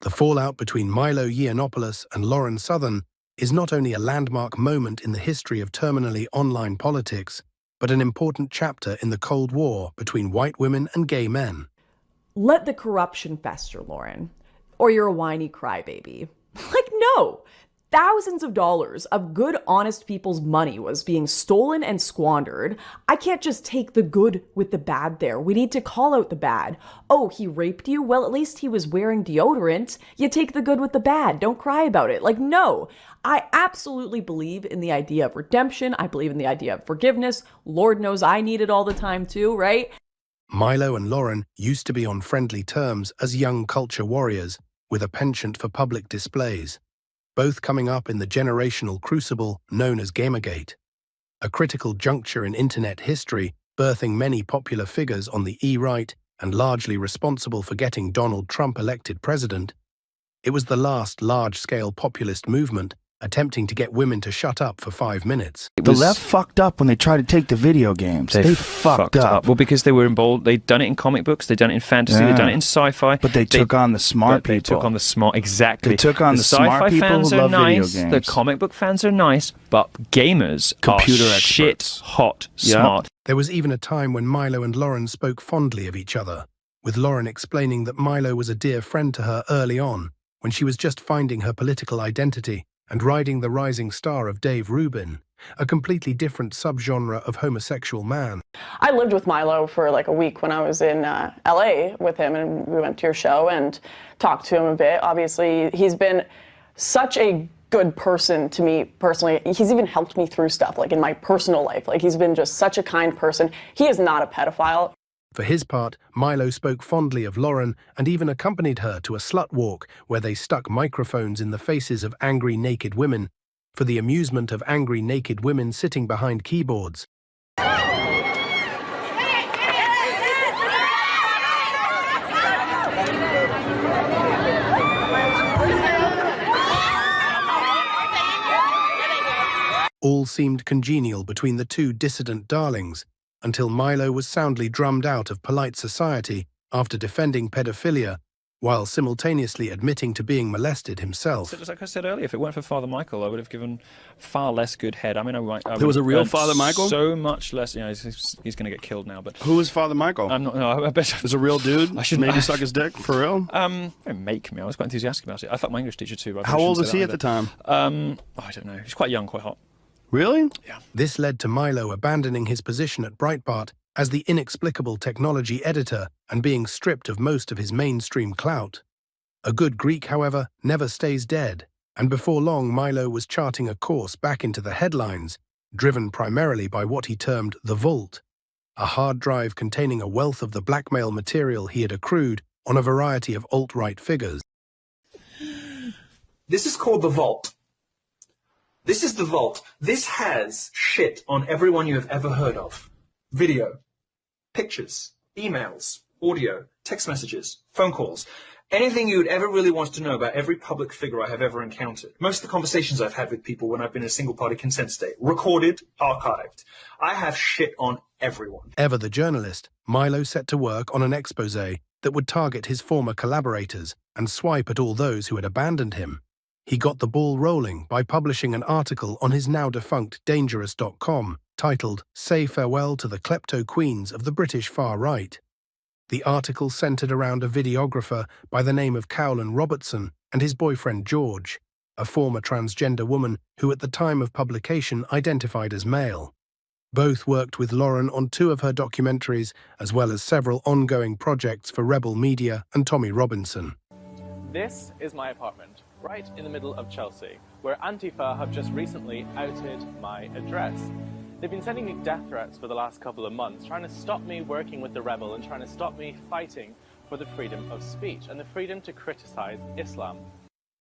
The fallout between Milo Yiannopolous and Lauren Southern is not only a landmark moment in the history of terminally online politics, but an important chapter in the Cold War between white women and gay men. Let the corruption fester, Lauren. Or you're a whiny crybaby. No! Thousands of dollars of good, honest people's money was being stolen and squandered. I can't just take the good with the bad there. We need to call out the bad. Oh, he raped you? Well, at least he was wearing deodorant. You take the good with the bad. Don't cry about it. No. I absolutely believe in the idea of redemption. I believe in the idea of forgiveness. Lord knows I need it all the time too, right? Milo and Lauren used to be on friendly terms as young culture warriors, with a penchant for public displays, both coming up in the generational crucible known as Gamergate, a critical juncture in internet history, birthing many popular figures on the e-right and largely responsible for getting Donald Trump elected president. It was the last large-scale populist movement attempting to get women to shut up for 5 minutes. The left fucked up when they tried to take the video games. They fucked up. Well, because they were involved. They'd done it in comic books. They'd done it in fantasy. They'd done it in sci-fi. But they took on the smart people. They took on the smart, exactly. They took on the smart people who love video games. The comic book fans are nice, but gamers Computer are experts. Shit hot smart. There was even a time when Milo and Lauren spoke fondly of each other, with Lauren explaining that Milo was a dear friend to her early on, when she was just finding her political identity and riding the rising star of Dave Rubin, a completely different subgenre of homosexual man. I lived with Milo for a week when I was in LA with him, and we went to your show and talked to him a bit. Obviously, he's been such a good person to me personally. He's even helped me through stuff, in my personal life. He's been just such a kind person. He is not a pedophile. For his part, Milo spoke fondly of Lauren and even accompanied her to a slut walk where they stuck microphones in the faces of angry naked women for the amusement of angry naked women sitting behind keyboards. All seemed congenial between the two dissident darlings, until Milo was soundly drummed out of polite society after defending pedophilia, while simultaneously admitting to being molested himself. So, like I said earlier, if it weren't for Father Michael, I would have given far less good head. I mean, there was a real Father Michael? So much less. He's going to get killed now. But who is Father Michael? I'm not. No, I bet there's a real dude. I should maybe suck his dick for real. Don't make me. I was quite enthusiastic about it. I thought my English teacher too. How old was he at the time? I don't know. He's quite young, quite hot. Really? Yeah. This led to Milo abandoning his position at Breitbart as the inexplicable technology editor and being stripped of most of his mainstream clout. A good Greek, however, never stays dead, and before long Milo was charting a course back into the headlines, driven primarily by what he termed the Vault, a hard drive containing a wealth of the blackmail material he had accrued on a variety of alt-right figures. This is called the Vault. This is the Vault. This has shit on everyone you have ever heard of. Video, pictures, emails, audio, text messages, phone calls. Anything you would ever really want to know about every public figure I have ever encountered. Most of the conversations I've had with people when I've been in a single-party consent state. Recorded, archived. I have shit on everyone. Ever the journalist, Milo set to work on an expose that would target his former collaborators and swipe at all those who had abandoned him. He got the ball rolling by publishing an article on his now-defunct Dangerous.com titled "Say Farewell to the Klepto Queens of the British Far Right." The article centered around a videographer by the name of Cowlan Robertson and his boyfriend George, a former transgender woman who at the time of publication identified as male. Both worked with Lauren on 2 of her documentaries, as well as several ongoing projects for Rebel Media and Tommy Robinson. This is my apartment, right in the middle of Chelsea, where Antifa have just recently outed my address. They've been sending me death threats for the last couple of months, trying to stop me working with the Rebel and trying to stop me fighting for the freedom of speech and the freedom to criticize Islam.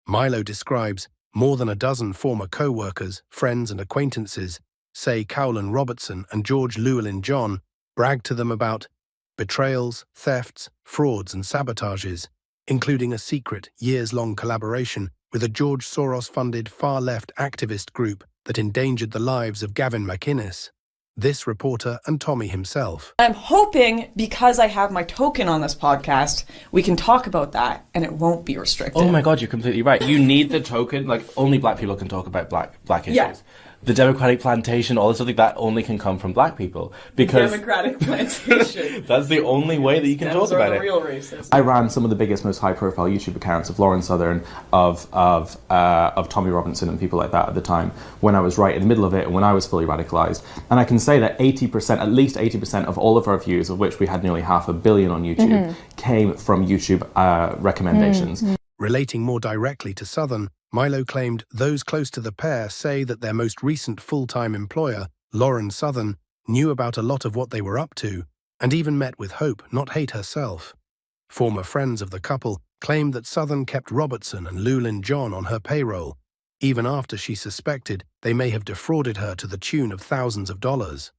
Milo describes more than a dozen former co-workers, friends and acquaintances, say Cowlan Robertson and George Llewellyn John, bragged to them about betrayals, thefts, frauds and sabotages, including a secret, years-long collaboration with a George Soros-funded far-left activist group that endangered the lives of Gavin McInnes. this reporter and Tommy himself. I'm hoping, because I have my token on this podcast, we can talk about that and it won't be restricted. Oh my God, you're completely right. You need the token. Like, only black people can talk about black issues. Yeah. The Democratic plantation, all this stuff like that only can come from black people. Because Democratic plantation. that's the only way that you can talk about it. Real racists. I ran some of the biggest, most high-profile YouTube accounts of Lauren Southern, of Tommy Robinson and people like that at the time, when I was right in the middle of it and when I was fully radicalized. And I can say that 80%, at least 80% of all of our views, of which we had nearly 500 million on YouTube, came from YouTube recommendations. Relating more directly to Southern, Milo claimed those close to the pair say that their most recent full-time employer, Lauren Southern, knew about a lot of what they were up to, and even met with Hope, not Hate herself. Former friends of the couple claimed that Southern kept Robertson and Llewellyn John on her payroll, even after she suspected they may have defrauded her to the tune of thousands of dollars.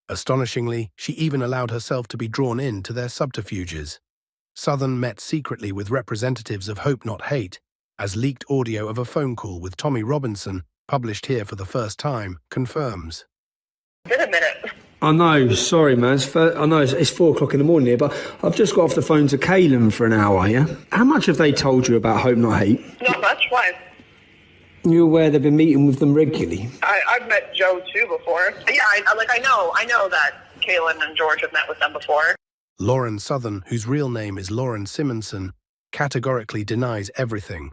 Astonishingly, she even allowed herself to be drawn in to their subterfuges. Southern met secretly with representatives of Hope Not Hate, as leaked audio of a phone call with Tommy Robinson, published here for the first time, confirms. Been a minute. I know, sorry man, I know it's 4 o'clock in the morning here, but I've just got off the phone to Caelan for an hour, yeah? How much have they told you about Hope Not Hate? Not much, why? You aware they've been meeting with them regularly? I've met Joe too before. Yeah, I know that Caelan and George have met with them before. Lauren Southern, whose real name is Lauren Simonson, categorically denies everything.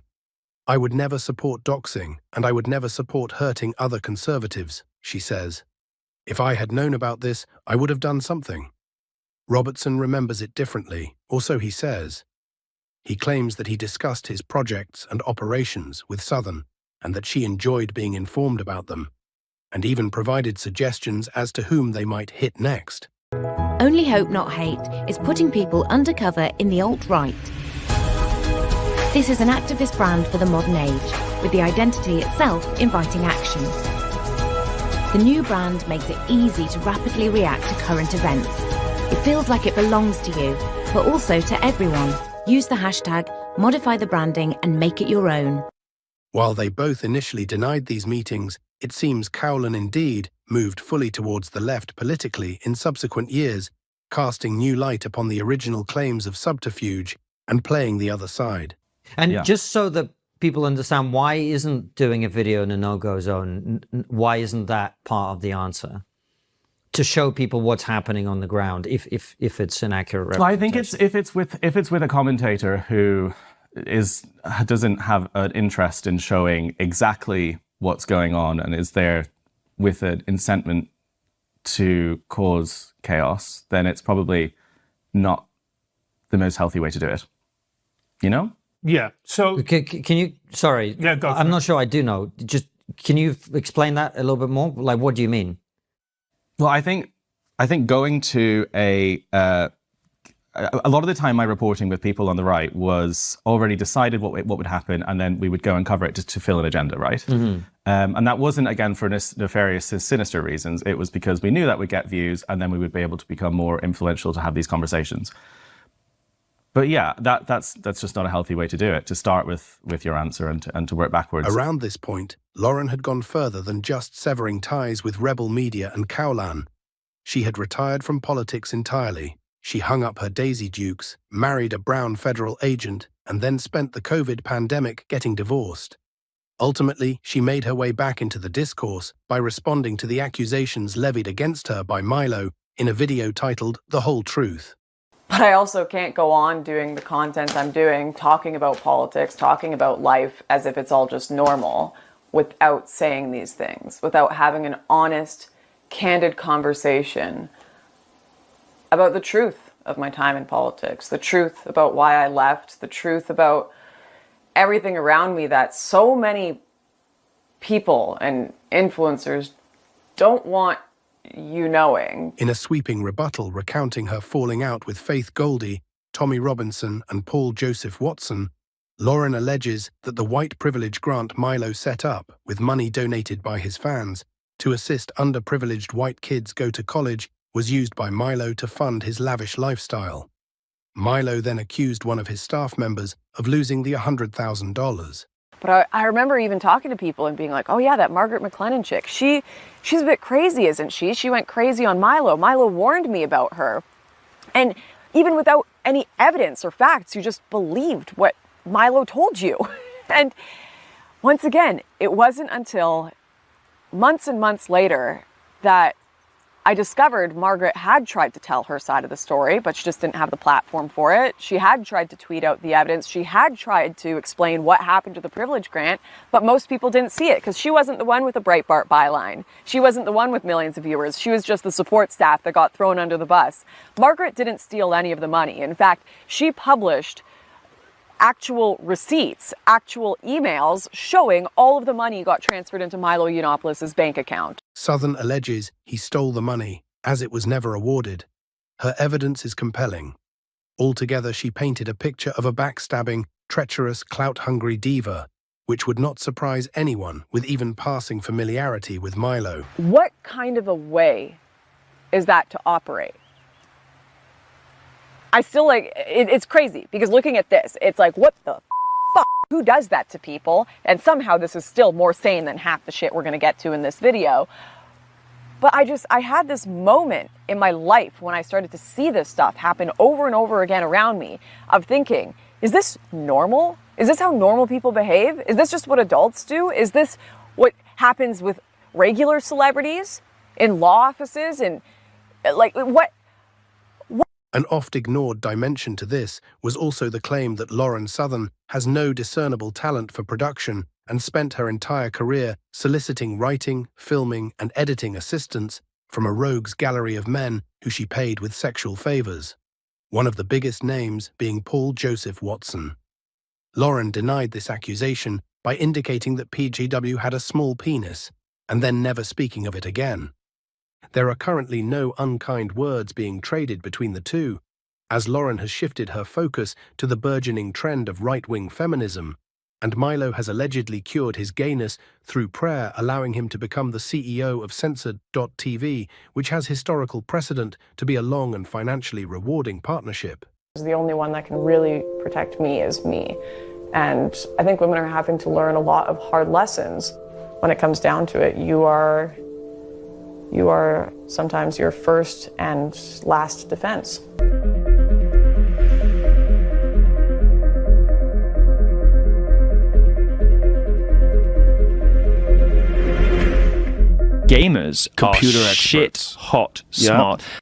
I would never support doxing, and I would never support hurting other conservatives, she says. If I had known about this, I would have done something. Robertson remembers it differently, or so he says. He claims that he discussed his projects and operations with Southern, and that she enjoyed being informed about them, and even provided suggestions as to whom they might hit next. Only Hope Not Hate is putting people undercover in the alt-right. This is an activist brand for the modern age, with the identity itself inviting action. The new brand makes it easy to rapidly react to current events. It feels like it belongs to you, but also to everyone. Use the hashtag, modify the branding, and make it your own. While they both initially denied these meetings, it seems Cowlan indeed moved fully towards the left politically in subsequent years, casting new light upon the original claims of subterfuge and playing the other side. And just so that people understand, why isn't doing a video in a no-go zone, why isn't that part of the answer? To show people what's happening on the ground, if it's an accurate representation. Well, I think if it's with a commentator who doesn't have an interest in showing exactly what's going on and is there with an incentment to cause chaos, then it's probably not the most healthy way to do it. You know? Yeah. So can you? Sorry. Yeah, go. I'm not sure I do know. Just can you explain that a little bit more? Like, what do you mean? Well, I think going to a lot of the time my reporting with people on the right was already decided what would happen, and then we would go and cover it just to fill an agenda, right? Mm-hmm. And that wasn't, again, for nefarious, sinister reasons. It was because we knew that we'd get views, and then we would be able to become more influential to have these conversations. But yeah, that's just not a healthy way to do it, to start with your answer and to work backwards. Around this point, Lauren had gone further than just severing ties with rebel media and Cowlan. She had retired from politics entirely. She hung up her Daisy Dukes, married a Brown federal agent, and then spent the COVID pandemic getting divorced. Ultimately, she made her way back into the discourse by responding to the accusations levied against her by Milo in a video titled The Whole Truth. But I also can't go on doing the content I'm doing, talking about politics, talking about life as if it's all just normal, without saying these things, without having an honest, candid conversation about the truth of my time in politics, the truth about why I left, the truth about everything around me that so many people and influencers don't want you knowing. In a sweeping rebuttal recounting her falling out with Faith Goldie, Tommy Robinson, and Paul Joseph Watson, Lauren alleges that the white privilege grant Milo set up, with money donated by his fans, to assist underprivileged white kids go to college was used by Milo to fund his lavish lifestyle. Milo then accused one of his staff members of losing the $100,000. But I remember even talking to people and being like, oh yeah, that Margaret McLennan chick, she's a bit crazy, isn't she? She went crazy on Milo. Milo warned me about her. And even without any evidence or facts, you just believed what Milo told you. And once again, it wasn't until months and months later that I discovered Margaret had tried to tell her side of the story, but she just didn't have the platform for it. She had tried to tweet out the evidence. She had tried to explain what happened to the privilege grant, but most people didn't see it because she wasn't the one with the Breitbart byline. She wasn't the one with millions of viewers. She was just the support staff that got thrown under the bus. Margaret didn't steal any of the money. In fact, she published actual receipts, actual emails showing all of the money got transferred into Milo Yiannopolous' bank account. Southern alleges he stole the money, as it was never awarded. Her evidence is compelling. Altogether, she painted a picture of a backstabbing, treacherous, clout-hungry diva, which would not surprise anyone with even passing familiarity with Milo. What kind of a way is that to operate? I still it's crazy because looking at this, it's like, what the fuck? Who does that to people? And somehow this is still more sane than half the shit we're going to get to in this video. But I had this moment in my life when I started to see this stuff happen over and over again around me of thinking, is this normal? Is this how normal people behave? Is this just what adults do? Is this what happens with regular celebrities in law offices? And like, what? An oft-ignored dimension to this was also the claim that Lauren Southern has no discernible talent for production and spent her entire career soliciting writing, filming, and editing assistance from a rogues gallery of men who she paid with sexual favors, one of the biggest names being Paul Joseph Watson. Lauren denied this accusation by indicating that PJW had a small penis, and then never speaking of it again. There are currently no unkind words being traded between the two, as Lauren has shifted her focus to the burgeoning trend of right-wing feminism, and Milo has allegedly cured his gayness through prayer, allowing him to become the CEO of Censored.tv, which has historical precedent to be a long and financially rewarding partnership. The only one that can really protect me is me. And I think women are having to learn a lot of hard lessons. When it comes down to it, you are sometimes your first and last defense. Gamers Computer are shit experts. hot Yeah. smart.